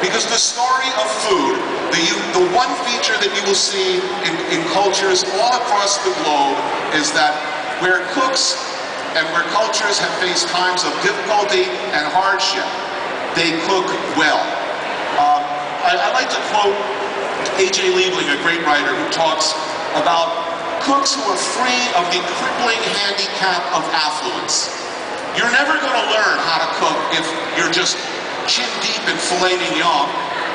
Because the story of food, the one feature that you will see in cultures all across the globe is that where cooks and where cultures have faced times of difficulty and hardship, they cook well. I like to quote A.J. Liebling, a great writer, who talks about cooks who are free of the crippling handicap of affluence. You're never going to learn how to cook if you're just chin deep in filet mignon,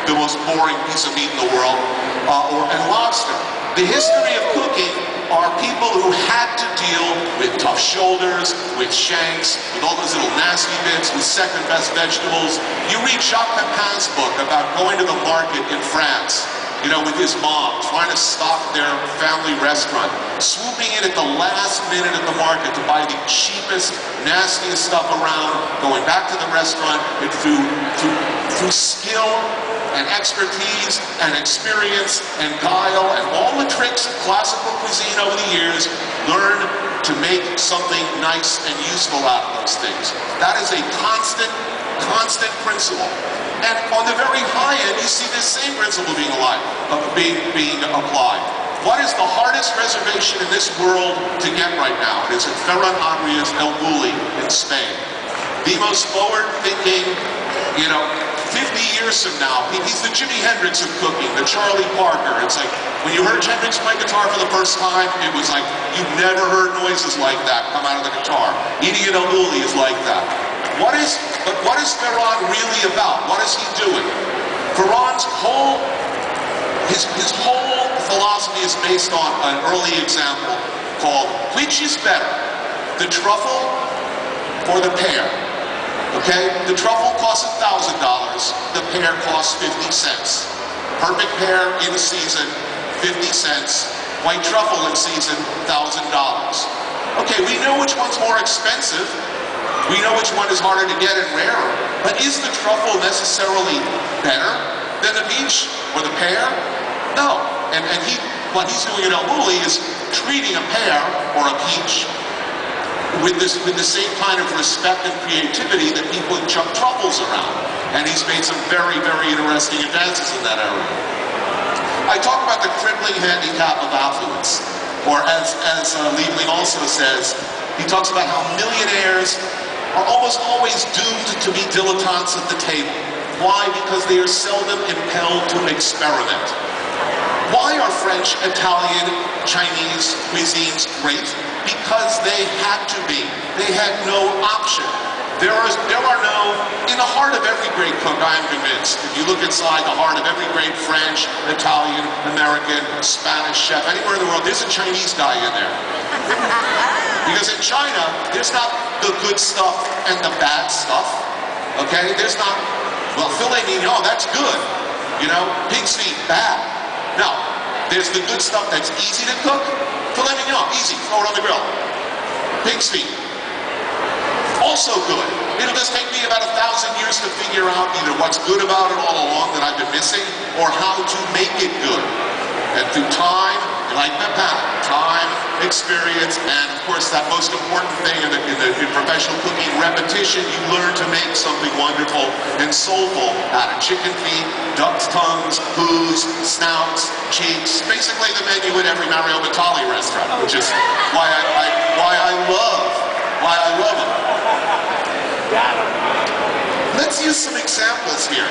the most boring piece of meat in the world, and lobster. The history of cooking are people who had to deal with tough shoulders, with shanks, with all those little nasty bits, with second best vegetables. You read Jacques Pepin's book about going to the market in France, you know, with his mom, trying to stock their family restaurant, swooping in at the last minute at the market to buy the cheapest, nastiest stuff around, going back to the restaurant, and through skill and expertise and experience and guile and all the tricks of classical cuisine over the years, learn to make something nice and useful out of those things. That is a constant principle. And on the very high end, you see this same principle being applied. What is the hardest reservation in this world to get right now? It is at Ferran Adria's El Bulli in Spain. The most forward-thinking, 50 years from now, he's the Jimi Hendrix of cooking, the Charlie Parker. It's like, when you heard Hendrix play guitar for the first time, it was like, you've never heard noises like that come out of the guitar. Eating at El Bulli is like that. But what is Ferran really about? What is he doing? Ferran's whole philosophy is based on an early example called, which is better, the truffle or the pear? Okay? The truffle costs $1,000, the pear costs 50 cents. Perfect pear in season, 50 cents. White truffle in season, $1,000. Okay, we know which one's more expensive. We know which one is harder to get and rarer, but is the truffle necessarily better than the peach or the pear? No. And what he's doing at El Bulli is treating a pear or a peach with the same kind of respect and creativity that people chuck truffles around. And he's made some very, very interesting advances in that area. I talk about the crippling handicap of affluence, or as Liebling also says, he talks about how millionaires are almost always doomed to be dilettantes at the table. Why? Because they are seldom impelled to experiment. Why are French, Italian, Chinese cuisines great? Because they had to be. They had no option. There are no, in the heart of every great cook, I am convinced, if you look inside the heart of every great French, Italian, American, Spanish chef, anywhere in the world, there's a Chinese guy in there. Because in China, there's not the good stuff and the bad stuff, okay? There's not, well, filet mignon, that's good, pig's feet, bad. No, there's the good stuff that's easy to cook. Filet mignon, easy, throw it on the grill. Pig's feet, also good. It'll just take me about 1,000 years to figure out either what's good about it all along that I've been missing, or how to make it good. And through time, like Pepin, time, experience, and of course that most important thing in professional cooking, repetition, you learn to make something wonderful and soulful out of chicken feet, duck's tongues, hooves, snouts, cheeks, basically the menu at every Mario Batali restaurant, which is why I love it. Let's use some examples here.